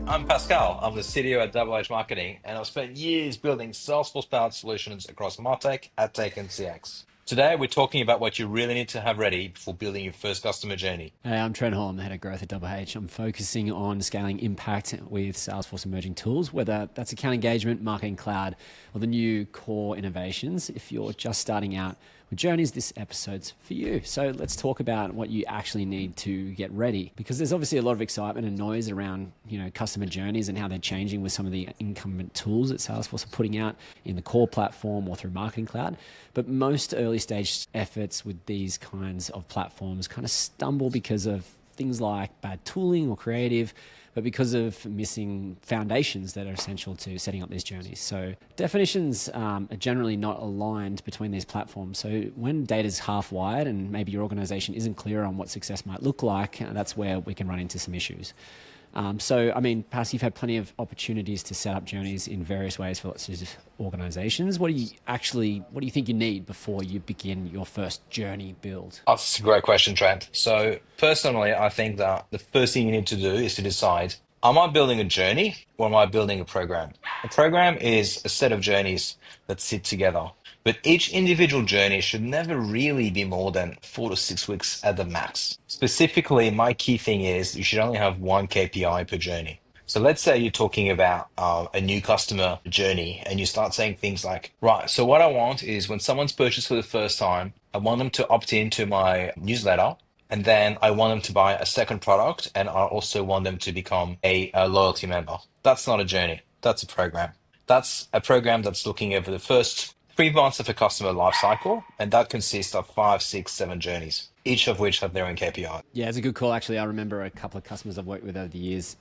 I'm Pascal. I'm the CTO at DHM Marketing, and I've spent years building Salesforce-powered solutions across MarTech, AdTech, and CX. Today, we're talking about what you really need to have ready before building your first customer journey. Hey, I'm Trent. I'm the head of growth at DHM. I'm focusing on scaling impact with Salesforce emerging tools, whether that's account engagement, marketing cloud, or the new core innovations. If you're just starting out with journeys, this episode's for you. So let's talk about what you actually need to get ready, because there's obviously a lot of excitement and noise around, customer journeys and how they're changing with some of the incumbent tools that Salesforce are putting out in the core platform or through Marketing Cloud. But most early stage efforts with these kinds of platforms kind of stumble because of things like bad tooling or creative, but because of missing foundations that are essential to setting up these journeys. So definitions are generally not aligned between these platforms. So when data is half wired and maybe your organization isn't clear on what success might look like, that's where we can run into some issues. Pass, you've had plenty of opportunities to set up journeys in various ways for lots of organizations. What do you think you need before you begin your first journey build? Oh, that's a great question, Trent. So personally, I think that the first thing you need to do is to decide, am I building a journey or am I building a program? A program is a set of journeys that sit together, but each individual journey should never really be more than 4 to 6 weeks at the max. Specifically, my key thing is you should only have one KPI per journey. So let's say you're talking about a new customer journey and you start saying things like, right, so what I want is when someone's purchased for the first time, I want them to opt into my newsletter. And then I want them to buy a second product. And I also want them to become a loyalty member. That's not a journey. That's a program. That's a program that's looking over the first 3 months of a customer life cycle. And that consists of 5, 6, 7 journeys, each of which have their own KPI. Yeah, it's a good call. Actually, I remember a couple of customers I've worked with over the years.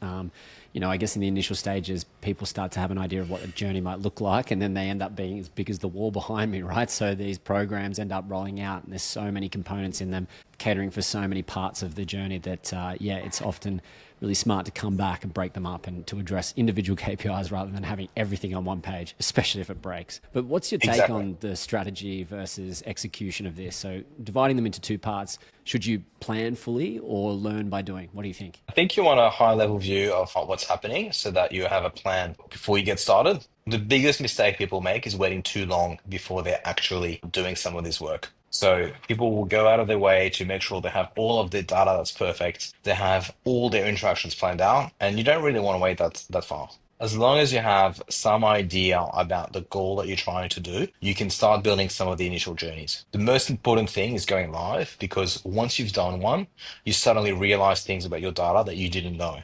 I guess in the initial stages, people start to have an idea of what a journey might look like, and then they end up being as big as the wall behind me, right? So these programs end up rolling out, and there's so many components in them, catering for so many parts of the journey that, it's often really smart to come back and break them up and to address individual KPIs rather than having everything on one page, especially if it breaks. But what's your take on the strategy versus execution of this? So dividing them into two parts, should you plan fully or learn by doing? What do you think? I think you want a high level view of what's happening so that you have a plan before you get started. The biggest mistake people make is waiting too long before they're actually doing some of this work. So people will go out of their way to make sure they have all of their data that's perfect. They have all their interactions planned out, and you don't really want to wait that far. As long as you have some idea about the goal that you're trying to do, you can start building some of the initial journeys. The most important thing is going live, because once you've done one, you suddenly realize things about your data that you didn't know.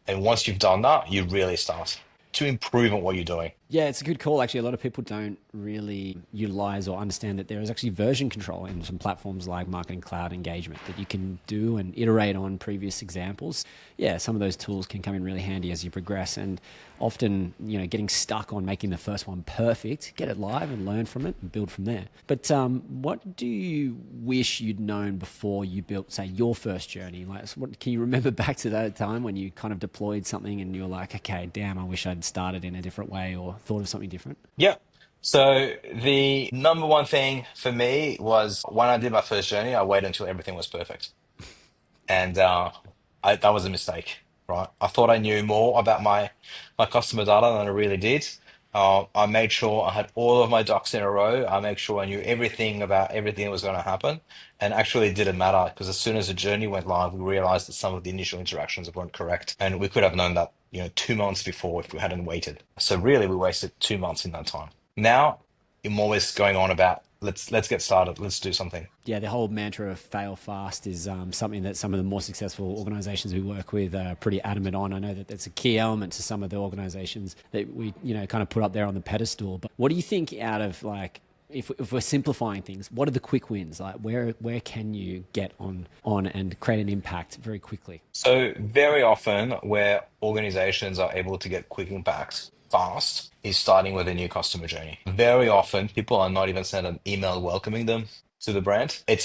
And once you've done that, you really start to improve on what you're doing. Yeah, it's a good call. Actually, a lot of people don't really utilize or understand that there is actually version control in some platforms like Marketing Cloud Engagement that you can do and iterate on previous examples. Yeah, some of those tools can come in really handy as you progress, and often, getting stuck on making the first one perfect, get it live and learn from it and build from there. But what do you wish you'd known before you built, say, your first journey? Like, what can you remember back to that time when you kind of deployed something and you were like, okay, damn, I wish I'd started in a different way or thought of something different? Yeah. So the number one thing for me was when I did my first journey, I waited until everything was perfect. And that was a mistake, right? I thought I knew more about my customer data than I really did. I made sure I had all of my ducks in a row. I made sure I knew everything about everything that was going to happen. And actually, it didn't matter, because as soon as the journey went live, we realized that some of the initial interactions weren't correct. And we could have known that, 2 months before if we hadn't waited. So really, we wasted 2 months in that time. Now, I'm always going on about let's get started. Let's do something. Yeah, the whole mantra of fail fast is something that some of the more successful organizations we work with are pretty adamant on. I know that that's a key element to some of the organizations that we, kind of put up there on the pedestal. But what do you think out of, like, if we're simplifying things, what are the quick wins? Like, where can you get on and create an impact very quickly? So very often where organizations are able to get quick impact fast is starting with a new customer journey. Very often people are not even sent an email welcoming them to the brand. It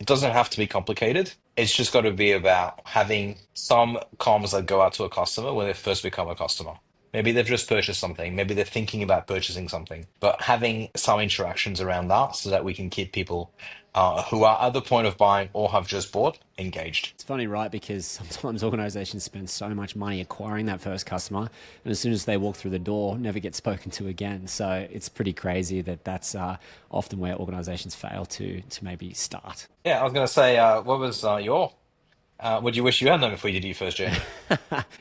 doesn't have to be complicated. It's just got to be about having some comms that go out to a customer when they first become a customer. Maybe they've just purchased something. Maybe they're thinking about purchasing something, but having some interactions around that so that we can keep people who are at the point of buying or have just bought engaged. It's funny, right? Because sometimes organizations spend so much money acquiring that first customer, and as soon as they walk through the door, never get spoken to again. So it's pretty crazy that that's often where organizations fail to maybe start. Yeah, I was going to say, what was what do you wish you had done before you did your first journey?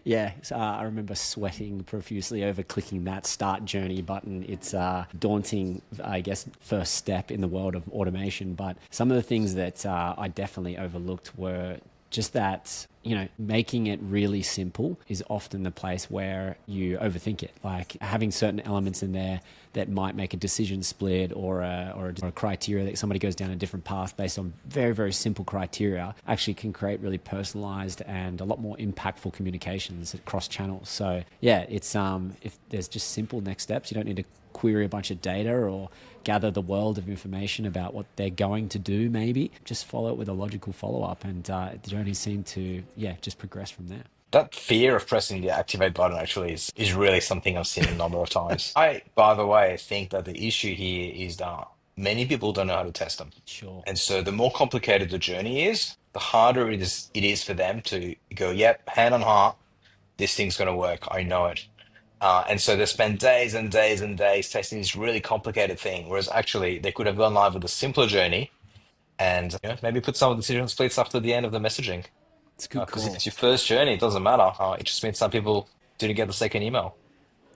Yeah, so, I remember sweating profusely over clicking that start journey button. It's a daunting, I guess, first step in the world of automation. But some of the things that I definitely overlooked were just that, making it really simple is often the place where you overthink it. Like having certain elements in there that might make a decision split or a criteria that somebody goes down a different path based on very, very simple criteria actually can create really personalized and a lot more impactful communications across channels. So yeah, it's if there's just simple next steps, you don't need to query a bunch of data or gather the world of information about what they're going to do. Maybe just follow it with a logical follow-up, and the journey seemed to just progress from there. That fear of pressing the activate button actually is really something I've seen a number of times. I, by the way, think that the issue here is that many people don't know how to test them. Sure. And so the more complicated the journey is, the harder it is for them to go, yep, hand on heart, this thing's going to work. I know it. And so they spend days and days and days testing this really complicated thing, whereas actually they could have gone live with a simpler journey and maybe put some of the decision splits after the end of the messaging. It's a good Because if call. it's your first journey, it doesn't matter. It just means some people didn't get the second email.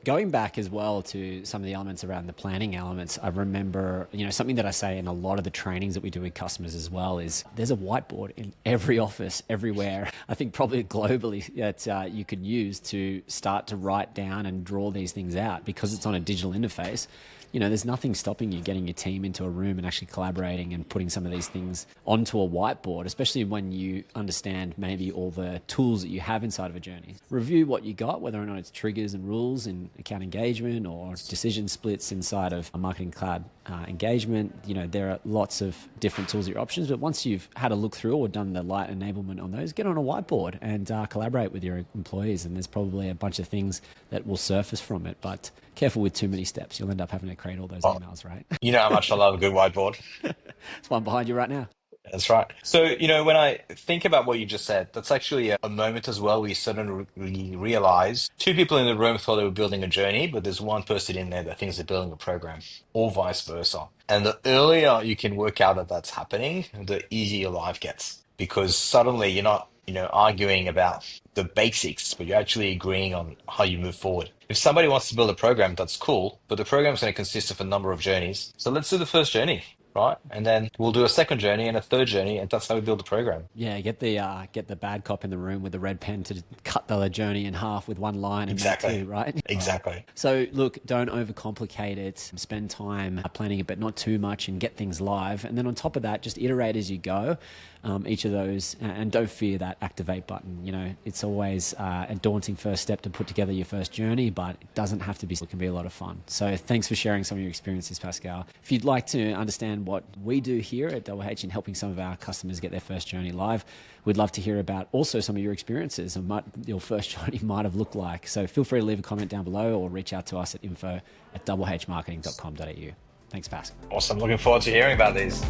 Going back as well to some of the elements around the planning elements, I remember, something that I say in a lot of the trainings that we do with customers as well is there's a whiteboard in every office, everywhere. I think probably globally that you could use to start to write down and draw these things out because it's on a digital interface. There's nothing stopping you getting your team into a room and actually collaborating and putting some of these things onto a whiteboard, especially when you understand maybe all the tools that you have inside of a journey. Review what you got, whether or not it's triggers and rules in account engagement or decision splits inside of a marketing cloud engagement. There are lots of different tools at your options, but once you've had a look through or done the light enablement on those, get on a whiteboard and collaborate with your employees. And there's probably a bunch of things that will surface from it, but careful with too many steps. You'll end up having to create all those Oh, emails, right? you know how much I love a good whiteboard. There's one behind you right now. That's right. So, when I think about what you just said, that's actually a moment as well where you suddenly realize two people in the room thought they were building a journey, but there's one person in there that thinks they're building a program, or vice versa. And the earlier you can work out that that's happening, the easier your life gets. Because suddenly you're not, arguing about the basics, but you're actually agreeing on how you move forward. If somebody wants to build a program, that's cool, but the program is going to consist of a number of journeys. So let's do the first journey, right? And then we'll do a second journey and a third journey, and that's how we build the program. Yeah, get the bad cop in the room with the red pen to cut the journey in half with one line and make Exactly. two, right? Exactly. So look, don't overcomplicate it. Spend time planning it, but not too much, and get things live. And then on top of that, just iterate as you go. Each of those, and don't fear that activate button. It's always a daunting first step to put together your first journey, but it doesn't have to be. It can be a lot of fun. So thanks for sharing some of your experiences, Pascal. If you'd like to understand what we do here at WH in helping some of our customers get their first journey live, we'd love to hear about also some of your experiences and what your first journey might have looked like. So feel free to leave a comment down below or reach out to us at info@whmarketing.com.au. Thanks, Pascal. Awesome. Looking forward to hearing about these.